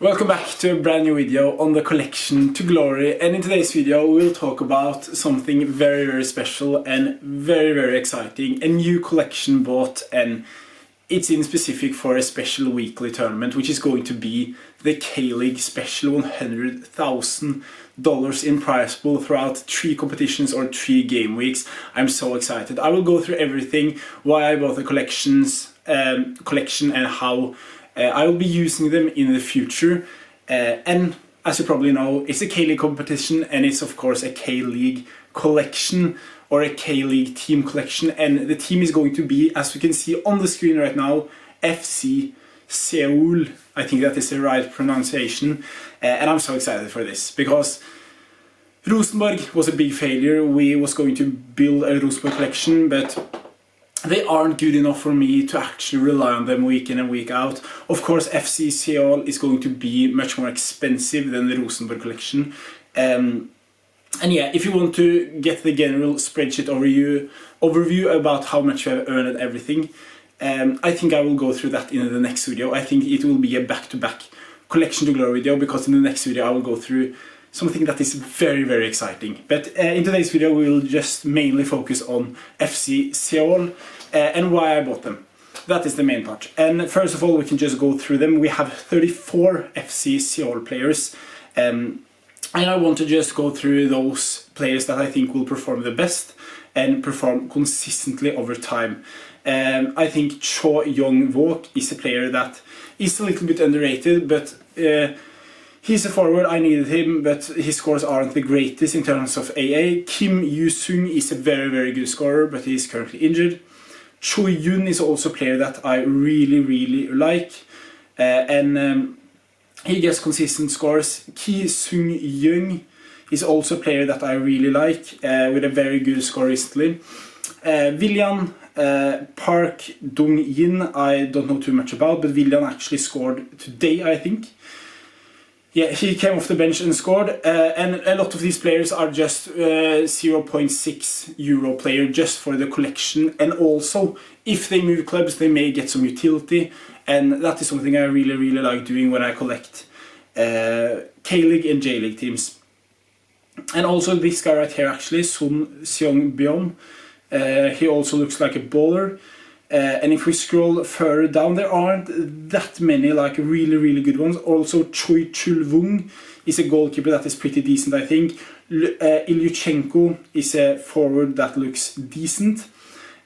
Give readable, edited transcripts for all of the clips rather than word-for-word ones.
Welcome back to a brand new video on the collection to glory, and in today's video we'll talk about something very special and very exciting. A new collection bought, and it's in specific for a special weekly tournament which is going to be the K-League special $100,000 in prize pool throughout 3 competitions or 3 game weeks. I'm so excited. I will go through everything, why I bought the collection and how I will be using them in the future, and as you probably know, it's a K-League competition, and it's of course a K-League collection or a K-League team collection, and the team is going to be, as you can see on the screen right now, FC Seoul. I think that is the right pronunciation, and I'm so excited for this because Rosenborg was a big failure. We was going to build a Rosenborg collection, but they aren't good enough for me to actually rely on them week in and week out. Of course, FC Seoul is going to be much more expensive than the Rosenborg collection. And yeah, if you want to get the general spreadsheet overview about how much you have earned and everything, I think I will go through that in the next video. I think it will be a back-to-back collection to glory video, because in the next video I will go through something that is very exciting. But in today's video we will just mainly focus on FC Seoul and why I bought them. That is the main part. And first of all, we can just go through them. We have 34 FC Seoul players, and I want to just go through those players that I think will perform the best and perform consistently over time. I think Cho Young-wook is a player that is a little bit underrated, but he's a forward. I needed him, but his scores aren't the greatest in terms of AA. Kim Yoo-sung is a very good scorer, but he is currently injured. Choi Yun is also a player that I really like, and he gets consistent scores. Ki Sung Young is also a player that I really like, with a very good score recently. William Park Dong-yin, I don't know too much about, but William actually scored today, I think. Yeah, he came off the bench and scored, and a lot of these players are just 0.6 euro player just for the collection, and also if they move clubs they may get some utility, and that is something I really like doing when I collect K-League and J-League teams. And also this guy right here, actually, Sun Seong-byeon, he also looks like a baller. And if we scroll further down, there aren't that many like really good ones. Also Choi Chul-wung is a goalkeeper that is pretty decent, I think. Ilyuchenko is a forward that looks decent.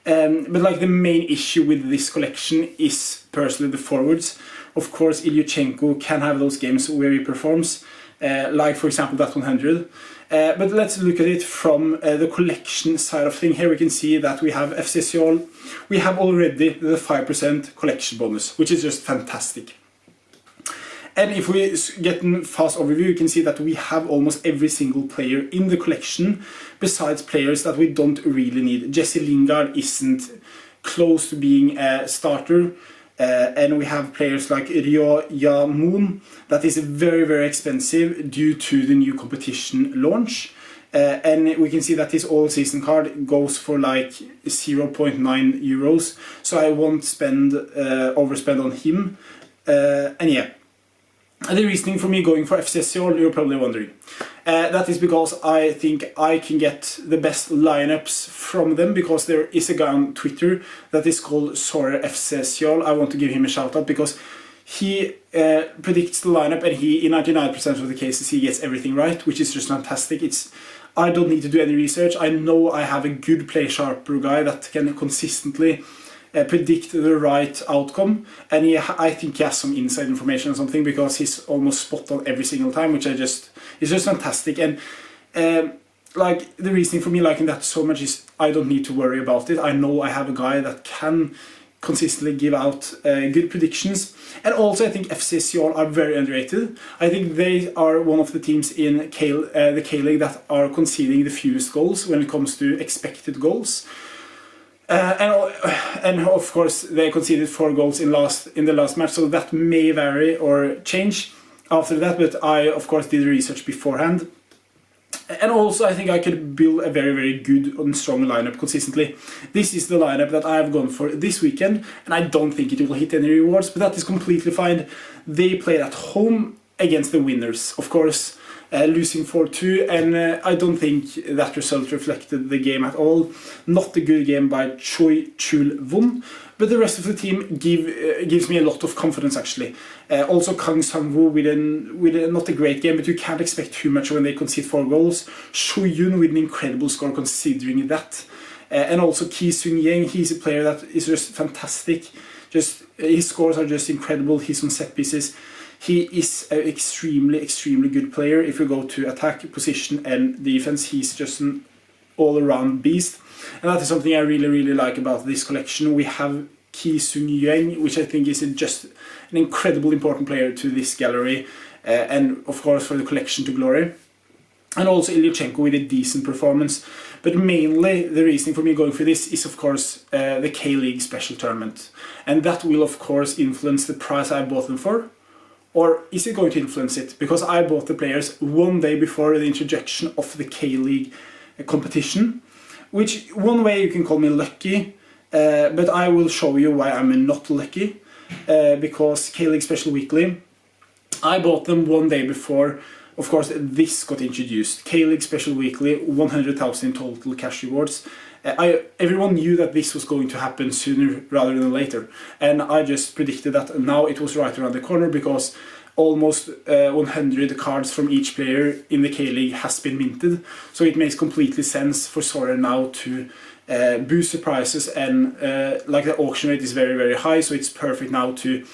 But like the main issue with this collection is personally the forwards. Of course, Ilyuchenko can have those games where he performs, like for example that 100. But let's look at it from the collection side of things. Here we can see that we have FC Seoul. We have already the 5% collection bonus, which is just fantastic. And if we get a fast overview, you can see that we have almost every single player in the collection, besides players that we don't really need. Jesse Lingard isn't close to being a starter. And we have players like Ryo Ya-moon that is very expensive due to the new competition launch, and we can see that his all season card goes for like 0.9 euros, so I won't overspend on him. And yeah, the reasoning for me going for FC Seoul, you're probably wondering. That is because I think I can get the best lineups from them, because there is a guy on Twitter that is called Sorare FC Seoul. I want to give him a shout out because he predicts the lineup, and he, in 99% of the cases, he gets everything right, which is just fantastic. I don't need to do any research. I know I have a good play sharper guy that can consistently predict the right outcome, and I think he has some inside information or something, because he's almost spot on every single time, which is just fantastic. And like the reasoning for me liking that so much is I don't need to worry about it. I know I have a guy that can consistently give out good predictions. And also I think FC Seoul are very underrated. I think they are one of the teams in the K-League that are conceding the fewest goals when it comes to expected goals. And of course they conceded 4 goals in the last match, so that may vary or change after that, but I of course did research beforehand. And also I think I could build a very good and strong lineup consistently. This is the lineup that I have gone for this weekend, and I don't think it will hit any rewards, but that is completely fine. They play at home against the winners. Of course, losing 4-2, and I don't think that result reflected the game at all. Not a good game by Choi Chul-won, but the rest of the team gives me a lot of confidence actually. Also Kang Sang-woo with not a great game, but you can't expect too much when they concede 4 goals. Shu-yun with an incredible score considering that. And also Ki Sung-yang, he's a player that is just fantastic. His scores are just incredible. He's on set pieces. He is an extremely good player. If you go to attack, position and defense, he's just an all-around beast. And that is something I really like about this collection. We have Ki Sung-yang, which I think is just an incredible important player to this gallery, and of course for the collection to glory. And also Ilyuchenko with a decent performance. But mainly the reason for me going for this is of course the K-League special tournament. And that will of course influence the price I bought them for. Or is it going to influence it? Because I bought the players one day before the introduction of the K-League competition. Which one way you can call me lucky, but I will show you why I'm not lucky. Because K-League Special Weekly, I bought them one day before, of course, this got introduced. K-League Special Weekly, 100,000 in total cash rewards. Everyone knew that this was going to happen sooner rather than later, and I just predicted that now it was right around the corner because almost 100 cards from each player in the K-League has been minted, so it makes completely sense for Sorare now to boost the prices, and like the auction rate is very high, so it's perfect now to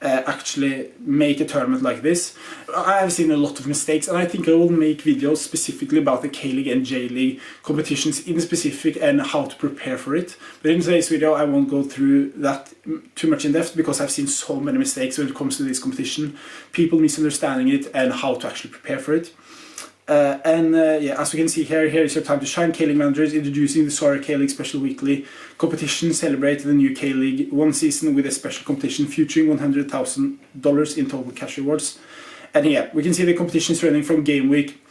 actually make a tournament like this. I have seen a lot of mistakes, and I think I will make videos specifically about the K-League and J-League competitions in specific and how to prepare for it. But in today's video I won't go through that too much in depth because I've seen so many mistakes when it comes to this competition, people misunderstanding it and how to actually prepare for it. Yeah, as we can see here is your time to shine. K-League managers introducing the Sorare K-League Special Weekly competition. Celebrate the new K-League one season with a special competition featuring $100,000 in total cash rewards. And yeah, we can see the competition is running from game week.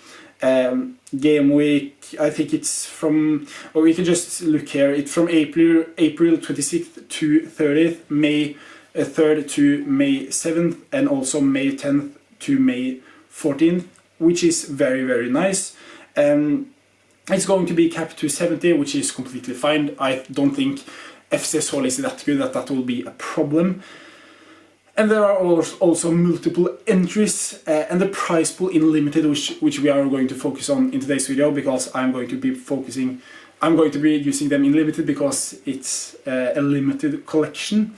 I think it's from, or we can just look here, it's from April 26th to 30th, May 3rd to May 7th, and also May 10th to May 14th. Which is very nice. It's going to be capped to 70, which is completely fine. I don't think FC Sol is that good that will be a problem. And there are also multiple entries, and the prize pool in limited, which we are going to focus on in today's video because I'm going to be using them in limited because it's a limited collection.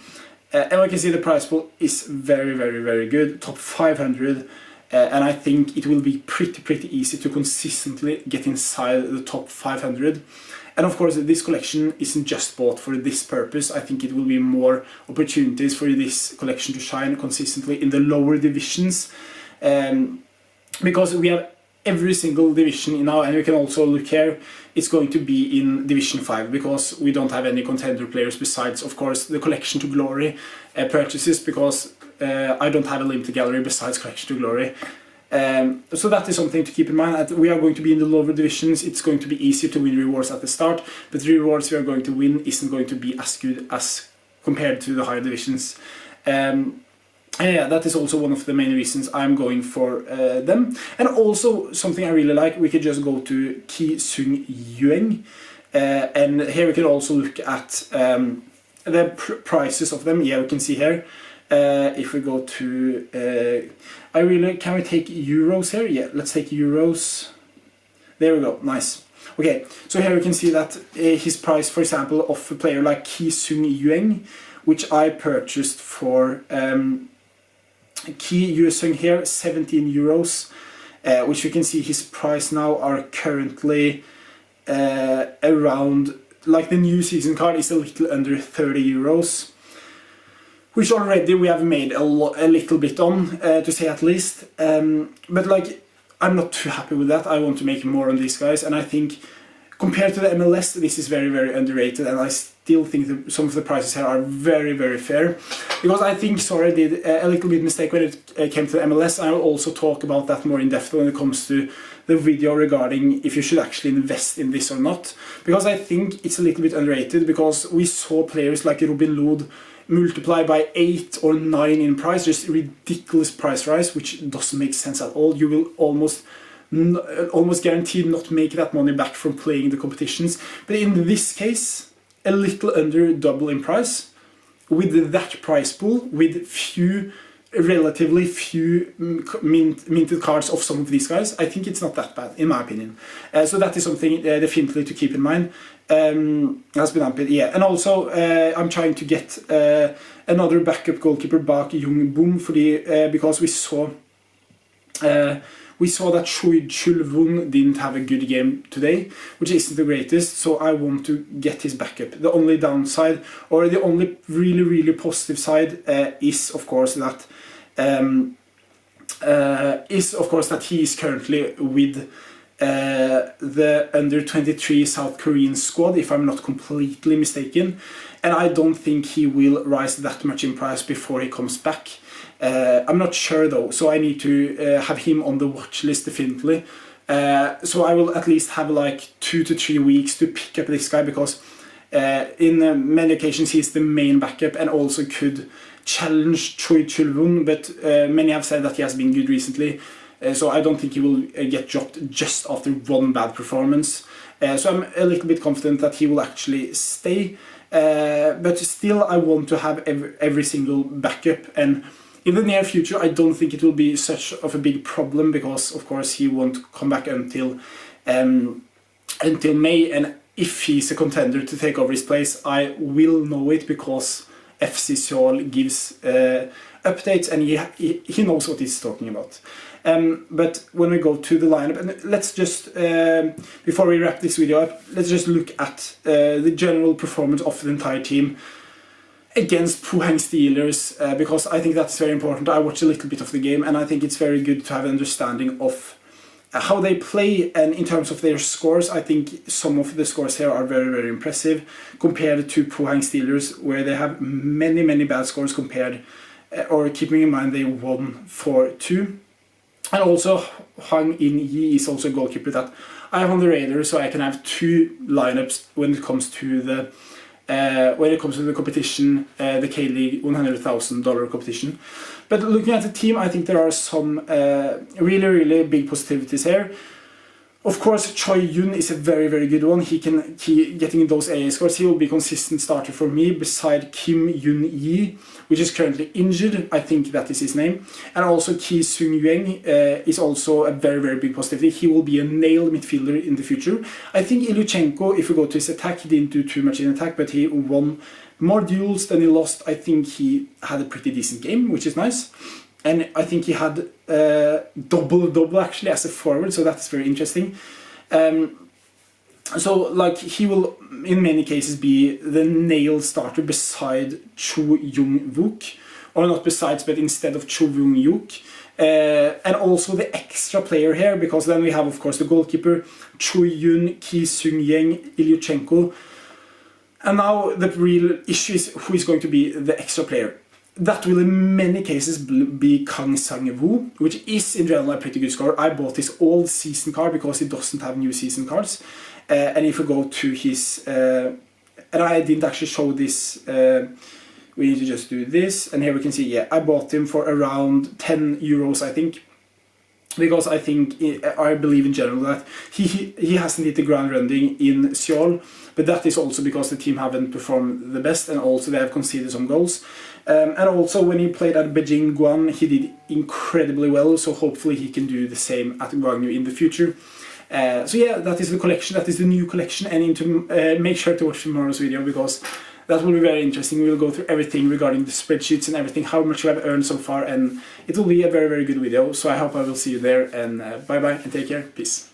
And we can see the prize pool is very good, top 500. And I think it will be pretty easy to consistently get inside the top 500. And of course this collection isn't just bought for this purpose. I think it will be more opportunities for this collection to shine consistently in the lower divisions. Because we have every single division now, and you can also look here, it's going to be in Division 5 because we don't have any contender players besides of course the Collection to Glory purchases, because I don't have a limited gallery besides Collection to Glory. So that is something to keep in mind, that we are going to be in the lower divisions. It's going to be easier to win rewards at the start, but the rewards we are going to win isn't going to be as good as compared to the higher divisions. And yeah, that is also one of the main reasons I'm going for them. And also something I really like, we could just go to Ki Sung-yang, and here we can also look at the prices of them. Yeah, we can see here. If we go to, can we take euros here? Yeah, let's take euros. There we go, nice. Okay, so here we can see that his price, for example, of a player like Ki Sung-yang, which I purchased for Ki Yu-sung here, 17 euros, which we can see his price now are currently around, like the new season card is a little under 30 euros. Which already we have made a little bit on, to say at least. But like, I'm not too happy with that. I want to make more on these guys, and I think compared to the MLS, this is very underrated, and I still think that some of the prices here are very fair. Because I think Sorare did a little bit mistake when it came to the MLS. I will also talk about that more in depth when it comes to the video regarding if you should actually invest in this or not. Because I think it's a little bit underrated, because we saw players like Robin Lod multiply by 8 or 9 in price, just ridiculous price rise, which doesn't make sense at all. You will almost guaranteed not make that money back from playing the competitions. But in this case, a little under double in price, with that price pool, with relatively few minted cards of some of these guys, I think it's not that bad, in my opinion. So that is something definitely to keep in mind. Has been happy, yeah. And also, I'm trying to get another backup goalkeeper bak Jung Boom, because we saw that Choi Chul-won didn't have a good game today, which isn't the greatest, so I want to get his backup. The only downside, or the only really positive side, is of course that he is currently with the under-23 South Korean squad, if I'm not completely mistaken, and I don't think he will rise that much in price before he comes back. I'm not sure though, so I need to have him on the watch list definitely. So I will at least have like 2 to 3 weeks to pick up this guy, because in many occasions he's the main backup and also could challenge Choi Chul-won, but many have said that he has been good recently, so I don't think he will get dropped just after one bad performance. So I'm a little bit confident that he will actually stay, but still I want to have every single backup, and in the near future I don't think it will be such of a big problem, because of course he won't come back until May, and if he's a contender to take over his place, I will know it, because FC Seoul gives updates, and he knows what he's talking about. But when we go to the lineup, and let's just, before we wrap this video up, let's just look at the general performance of the entire team against Pohang Steelers, because I think that's very important. I watched a little bit of the game, and I think it's very good to have an understanding of how they play, and in terms of their scores, I think some of the scores here are very impressive compared to Pohang Steelers, where they have many bad scores compared, or keeping in mind they won 4-2. And also Hwang In-yi is also a goalkeeper that I have on the radar, so I can have 2 lineups when it comes to the competition, the K-League $100,000 competition. But looking at the team, I think there are some really big positivities here. Of course, Choi Yun is a very good one. He getting those AA scores. He will be a consistent starter for me beside Kim Yun-yi, which is currently injured. I think that is his name. And also Ki Sung-yueng is also a very big positivity. He will be a nail midfielder in the future. I think Ilyuchenko, if we go to his attack, he didn't do too much in attack, but he won more duels than he lost. I think he had a pretty decent game, which is nice. And I think he had double actually as a forward, so that's very interesting. So like he will in many cases be the nail starter beside Cho Young-wook, or not besides, but instead of Cho Young-wook. And also the extra player here, because then we have of course the goalkeeper Choi Yun, Ki Sung-yeng, Ilyuchenko, and now the real issue is who is going to be the extra player. That will in many cases be Kang Sang-woo, which is in general a pretty good score. I bought his old season card because he doesn't have new season cards. And if we go to his... and I didn't actually show this, we need to just do this. And here we can see, yeah, I bought him for around 10 euros, I think. Because I believe in general that he hasn't hit the ground running in Seoul, but that is also because the team haven't performed the best, and also they have conceded some goals. And also when he played at Beijing Guan, he did incredibly well, so hopefully he can do the same at Gwangju in the future. So yeah, that is the collection, that is the new collection, and make sure to watch tomorrow's video, because that will be very interesting. We will go through everything regarding the spreadsheets and everything, how much we have earned so far, and it will be a very good video. So I hope I will see you there, and bye bye and take care. Peace.